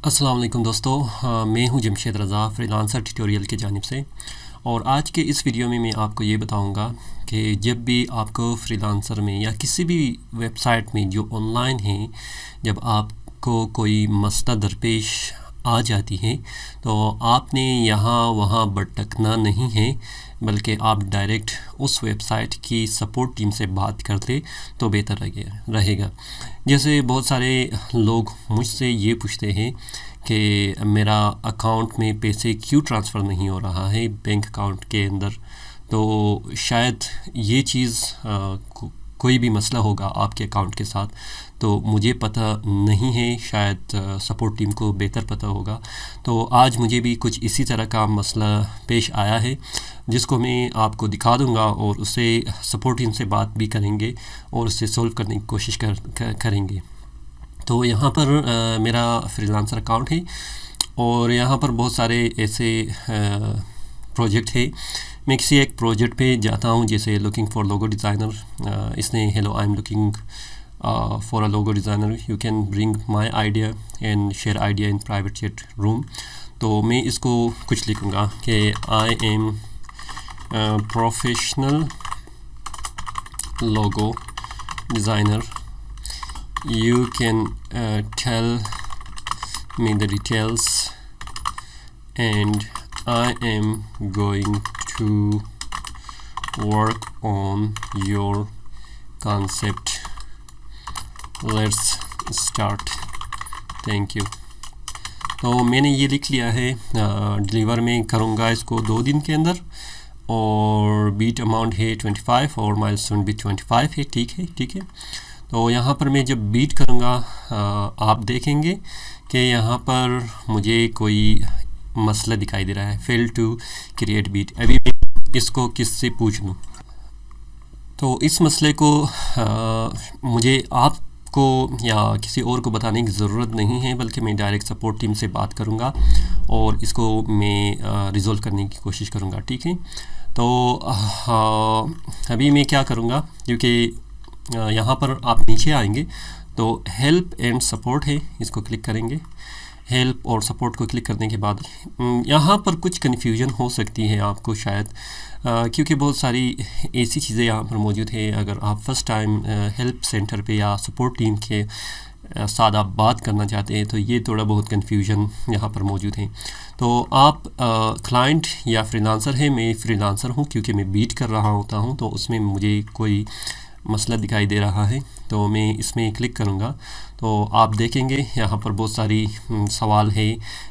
अस्सलाम वालेकुम दोस्तों, मैं हूं जमशेद रज़ा फ्रीलांसर ट्यूटोरियल की जानिब से। और आज के इस वीडियो में मैं आपको ये बताऊंगा कि जब भी आपको फ्रीलांसर में या किसी भी वेबसाइट में जो ऑनलाइन है, जब आपको कोई मसला दरपेश आ जाती है तो आपने यहाँ वहाँ भटकना नहीं है, बल्कि आप डायरेक्ट उस वेबसाइट की सपोर्ट टीम से बात कर ले तो बेहतर रहेगा। जैसे बहुत सारे लोग मुझसे ये पूछते हैं कि मेरा अकाउंट में पैसे क्यों ट्रांसफ़र नहीं हो रहा है बैंक अकाउंट के अंदर। तो शायद ये चीज़ कोई भी मसला होगा आपके अकाउंट के साथ, तो मुझे पता नहीं है, शायद सपोर्ट टीम को बेहतर पता होगा। तो आज मुझे भी कुछ इसी तरह का मसला पेश आया है जिसको मैं आपको दिखा दूंगा और उससे सपोर्ट टीम से बात भी करेंगे और उससे सॉल्व करने की कोशिश करेंगे। तो यहाँ पर मेरा फ्रीलांसर अकाउंट है और यहाँ पर बहुत सारे ऐसे प्रोजेक्ट है। मैं किसी एक प्रोजेक्ट पे जाता हूँ, जैसे लुकिंग फॉर लोगो डिज़ाइनर। इसने hello I am looking for a logo designer, you can bring my idea and share idea in private chat room. तो मैं इसको कुछ लिखूँगा कि I M professional logo designer, you can tell me the details and I am going to work on your concept. Let's start. Thank you. तो मैंने ये लिख लिया है। डिलीवर में करूँगा इसको 2 दिन के अंदर और बीट अमाउंट है 25 और माइलस्टोन भी 25 है। ठीक है। तो यहाँ पर मैं जब बीट करूँगा आप देखेंगे कि यहाँ पर मुझे कोई मसला दिखाई दे रहा है, फेल टू क्रिएट बीट। अभी मैं इसको किससे पूछ लूँ? तो इस मसले को मुझे आपको या किसी और को बताने की ज़रूरत नहीं है, बल्कि मैं डायरेक्ट सपोर्ट टीम से बात करूँगा और इसको मैं रिज़ोल्व करने की कोशिश करूँगा। ठीक है। तो अभी मैं क्या करूँगा, क्योंकि यहाँ पर आप नीचे आएंगे तो हेल्प एंड सपोर्ट है, इसको क्लिक करेंगे। हेल्प और सपोर्ट को क्लिक करने के बाद यहाँ पर कुछ कन्फ्यूजन हो सकती है आपको शायद, क्योंकि बहुत सारी ऐसी चीज़ें यहाँ पर मौजूद है। अगर आप फर्स्ट टाइम हेल्प सेंटर पे या सपोर्ट टीम के साथ आप बात करना चाहते हैं तो ये थोड़ा बहुत कन्फ्यूजन यहाँ पर मौजूद है। तो आप क्लाइंट या फ्रीलांसर है, मैं फ्रीलांसर हूँ क्योंकि मैं बीट कर रहा होता हूँ, तो उसमें मुझे कोई मसला दिखाई दे रहा है तो मैं इसमें क्लिक करूँगा। तो आप देखेंगे यहाँ पर बहुत सारी सवाल है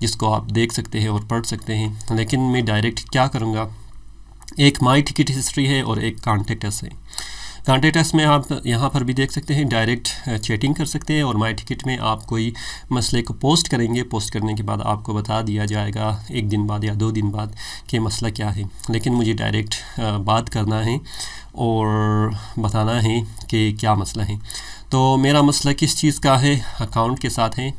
जिसको आप देख सकते हैं और पढ़ सकते हैं, लेकिन मैं डायरेक्ट क्या करूँगा, एक माई टिकट हिस्ट्री है और एक कॉन्टेक्ट अस है। कॉन्टेक्ट अस में आप यहाँ पर भी देख सकते हैं, डायरेक्ट चैटिंग कर सकते हैं। और माई टिकट में आप कोई मसले को पोस्ट करेंगे, पोस्ट करने के बाद आपको बता दिया जाएगा 1 दिन बाद या 2 दिन बाद कि मसला क्या है। लेकिन मुझे डायरेक्ट बात करना है और बताना है कि क्या मसला है। तो मेरा मसला किस चीज़ का है? अकाउंट के साथ है,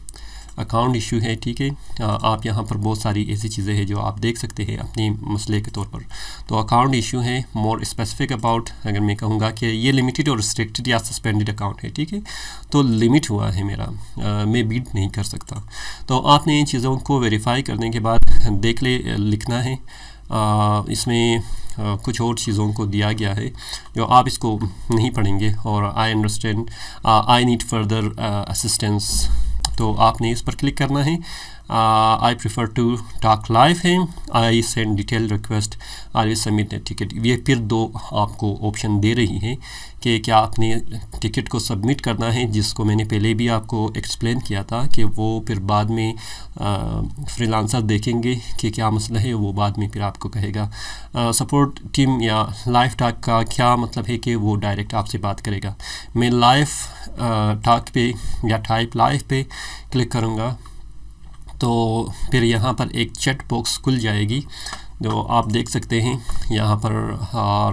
अकाउंट इशू है। ठीक है। आप यहाँ पर बहुत सारी ऐसी चीज़ें हैं जो आप देख सकते हैं अपने मसले के तौर पर। तो अकाउंट इशू है। मोर स्पेसिफिक अबाउट, अगर मैं कहूँगा कि ये लिमिटेड और रिस्ट्रिक्टेड या सस्पेंडेड अकाउंट है, ठीक है, तो लिमिट हुआ है मेरा, मैं बीट नहीं कर सकता। तो आपने इन चीज़ों को वेरीफाई करने के बाद देख लिखना है। इसमें कुछ और चीज़ों को दिया गया है जो आप इसको नहीं पढ़ेंगे। और I understand, I need further assistance, तो आपने इस पर क्लिक करना है। I prefer to talk live है, I send detail request, I submit ticket. ये फिर 2 आपको ऑप्शन दे रही है कि क्या आपने टिकट को सबमिट करना है, जिसको मैंने पहले भी आपको एक्सप्लेन किया था कि वो फिर बाद में फ्रीलांसर देखेंगे कि क्या मसला है, वो बाद में फिर आपको कहेगा। सपोर्ट टीम या लाइव टॉक का क्या मतलब है कि वो डायरेक्ट आपसे बात करेगा। मैं लाइव टॉक पे या टाइप लाइव पे क्लिक करूँगा तो फिर यहाँ पर एक चैट बॉक्स खुल जाएगी जो आप देख सकते हैं यहाँ पर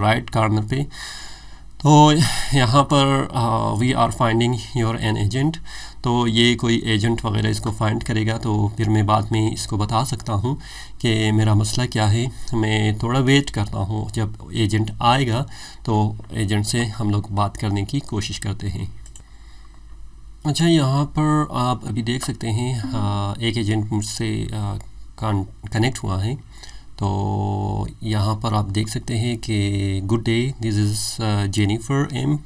राइट कॉर्नर पे। तो यहाँ पर we are finding your an agent, तो ये कोई एजेंट वगैरह इसको फाइंड करेगा। तो फिर मैं बाद में इसको बता सकता हूँ कि मेरा मसला क्या है। मैं थोड़ा वेट करता हूँ, जब एजेंट आएगा तो एजेंट से हम लोग बात करने की कोशिश करते हैं। अच्छा, यहाँ पर आप अभी देख सकते हैं एक एजेंट मुझसे कनेक्ट हुआ है। तो यहाँ पर आप देख सकते हैं कि good day, this is Jennifer M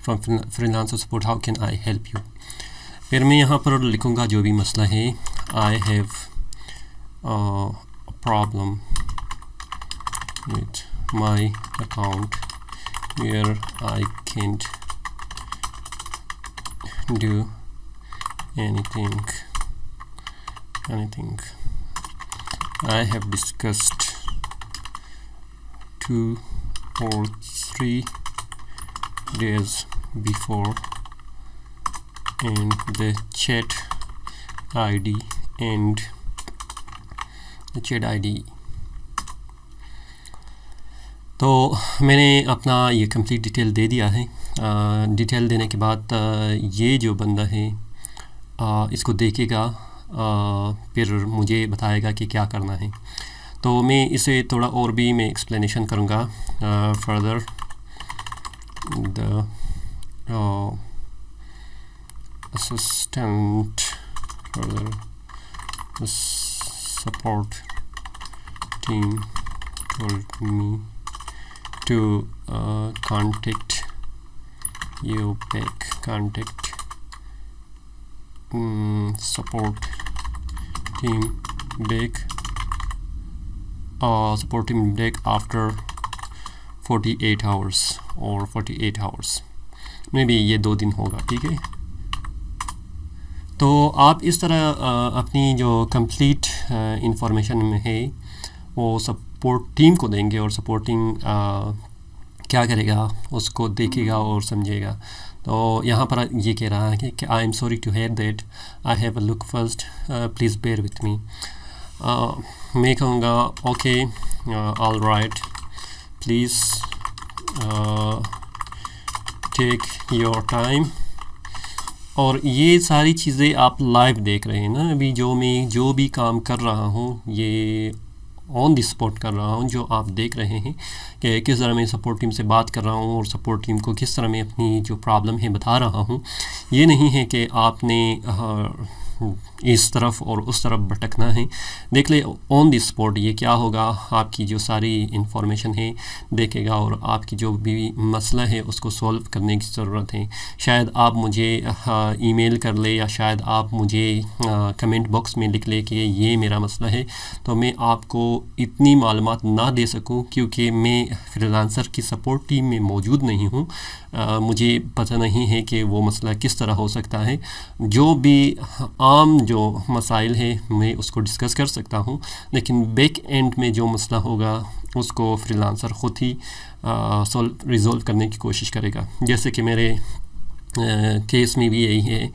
from Freelancer support, how can I help you. फिर मैं यहाँ पर लिखूँगा जो भी मसला है, I have problem with my account where I can't do anything. I have discussed 2 or 3 days before, and the chat ID and the chat ID. तो मैंने अपना ये कंप्लीट डिटेल दे दिया है। डिटेल देने के बाद ये जो बंदा है इसको देखेगा, फिर मुझे बताएगा कि क्या करना है। तो मैं इसे थोड़ा और भी मैं एक्सप्लेनेशन करूँगा further. The assistant further support team told me to contact you back, contact support team back after 48 hours or 48 hours, may be ये 2 दिन होगा, ठीक है। तो आप इस तरह अपनी जो कंप्लीट इंफॉर्मेशन में है वो सपोर्ट टीम को देंगे, और सपोर्ट टीम क्या करेगा उसको देखेगा और समझेगा। तो यहाँ पर ये कह रहा है कि I am sorry to hear that, I have a look first, please bear with me. मैं कहूँगा okay, all right, please take your time. और ये सारी चीज़ें आप लाइव देख रहे हैं ना, अभी मैं जो भी काम कर रहा हूँ ये ऑन द स्पॉट कर रहा हूँ, जो आप देख रहे हैं कि किस तरह मैं सपोर्ट टीम से बात कर रहा हूँ और सपोर्ट टीम को किस तरह मैं अपनी जो प्रॉब्लम है बता रहा हूँ। ये नहीं है कि आपने इस तरफ और उस तरफ भटकना है। देख ले ऑन द स्पॉट ये क्या होगा, आपकी जो सारी इंफॉर्मेशन है देखेगा और आपकी जो भी मसला है उसको सॉल्व करने की ज़रूरत है। शायद आप मुझे ईमेल कर ले, या शायद आप मुझे कमेंट बॉक्स में लिख ले कि ये मेरा मसला है, तो मैं आपको इतनी मालूमात ना दे सकूं क्योंकि मैं फ्रीलांसर की सपोर्ट टीम में मौजूद नहीं हूं। मुझे पता नहीं है कि वो मसला किस तरह हो सकता है। जो भी आम जो मसाइल है मैं उसको डिस्कस कर सकता हूँ, लेकिन बैक एंड में जो मसला होगा उसको फ्रीलांसर ख़ुद ही रिज़ॉल्व करने की कोशिश करेगा। जैसे कि मेरे केस में भी यही है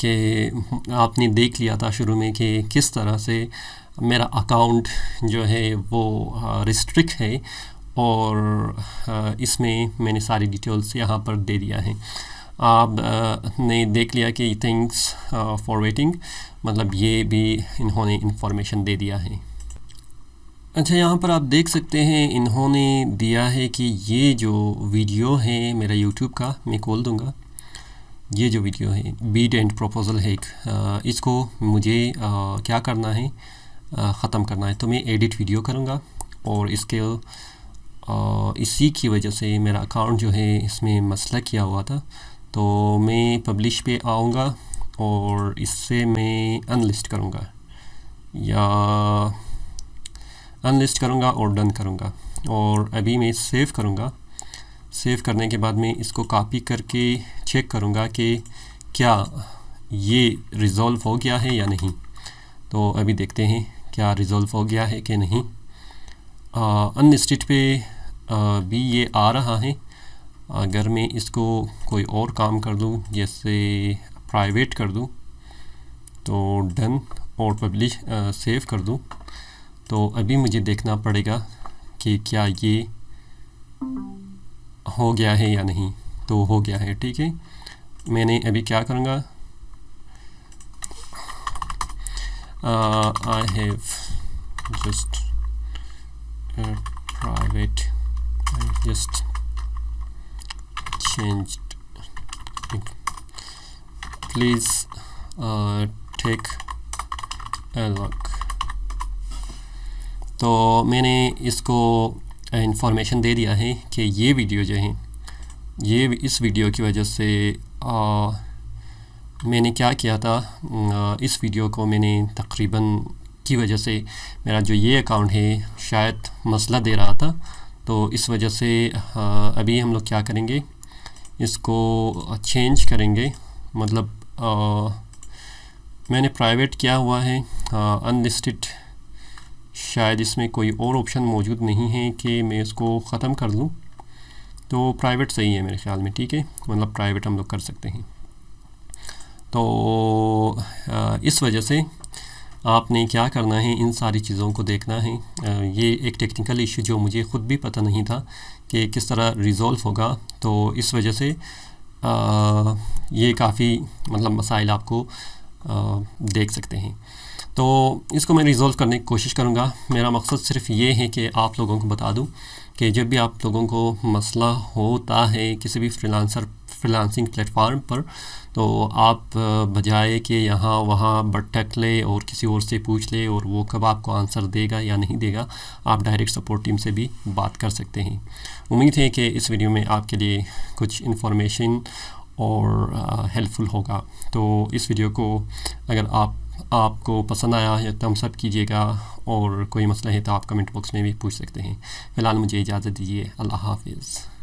कि आपने देख लिया था शुरू में कि किस तरह से मेरा अकाउंट जो है वो रिस्ट्रिक्ट है, और इसमें मैंने सारी डिटेल्स यहाँ पर दे दिया है। आप ने देख लिया कि थैंक्स फॉर वेटिंग, मतलब ये भी इन्होंने इंफॉर्मेशन दे दिया है। अच्छा, यहाँ पर आप देख सकते हैं इन्होंने दिया है कि ये जो वीडियो है मेरा यूट्यूब का, मैं खोल दूँगा। ये जो वीडियो है बीट एंड प्रपोजल है, इसको मुझे क्या करना है, ख़त्म करना है। तो मैं एडिट वीडियो करूँगा, और इसके इसी की वजह से मेरा अकाउंट जो है इसमें मसला किया हुआ था। तो मैं पब्लिश पे आऊँगा और इससे मैं अनलिस्ट करूँगा, या अनलिस्ट करूँगा और डन करूँगा, और अभी मैं सेव करूँगा। सेव करने के बाद मैं इसको कॉपी करके चेक करूँगा कि क्या ये रिज़ॉल्व हो गया है या नहीं। तो अभी देखते हैं क्या रिज़ॉल्व हो गया है कि नहीं। अनलिस्टेड पे भी ये आ रहा है। अगर मैं इसको कोई और काम कर दूं, जैसे प्राइवेट कर दूं, तो डन और पब्लिश सेव कर दूं, तो अभी मुझे देखना पड़ेगा कि क्या ये हो गया है या नहीं। तो हो गया है, ठीक है। मैंने अभी क्या करूँगा, I have just private, I just changed it, please take a look. तो मैंने इसको इंफॉर्मेशन दे दिया है कि ये वीडियो जो है, ये इस वीडियो की वजह से मैंने क्या किया था, इस वीडियो को मैंने तकरीबन की वजह से मेरा जो ये अकाउंट है शायद मसला दे रहा था, तो इस वजह से अभी हम लोग क्या करेंगे, इसको चेंज करेंगे। मतलब मैंने प्राइवेट किया हुआ है, अनलिस्टेड, शायद इसमें कोई और ऑप्शन मौजूद नहीं है कि मैं इसको ख़त्म कर लूँ, तो प्राइवेट सही है मेरे ख्याल में, ठीक है, मतलब प्राइवेट हम लोग कर सकते हैं। तो इस वजह से आपने क्या करना है, इन सारी चीज़ों को देखना है। ये एक टेक्निकल इशू जो मुझे ख़ुद भी पता नहीं था कि किस तरह रिज़ॉल्व होगा, तो इस वजह से ये काफ़ी मतलब मसाइल आपको देख सकते हैं। तो इसको मैं रिज़ॉल्व करने की कोशिश करूँगा। मेरा मकसद सिर्फ ये है कि आप लोगों को बता दूँ कि जब भी आप लोगों को मसला होता है किसी भी फ्रीलांसिंग प्लेटफॉर्म पर, तो आप बजाय कि यहाँ वहाँ भटक ले और किसी और से पूछ ले और वो कब आपको आंसर देगा या नहीं देगा, आप डायरेक्ट सपोर्ट टीम से भी बात कर सकते हैं। उम्मीद है कि इस वीडियो में आपके लिए कुछ इन्फॉर्मेशन और हेल्पफुल होगा। तो इस वीडियो को अगर आपको पसंद आया या थम्स अप कीजिएगा, और कोई मसला है तो आप कमेंट बॉक्स में भी पूछ सकते हैं। फ़िलहाल मुझे इजाज़त दीजिए। अल्लाह हाफ़िज़।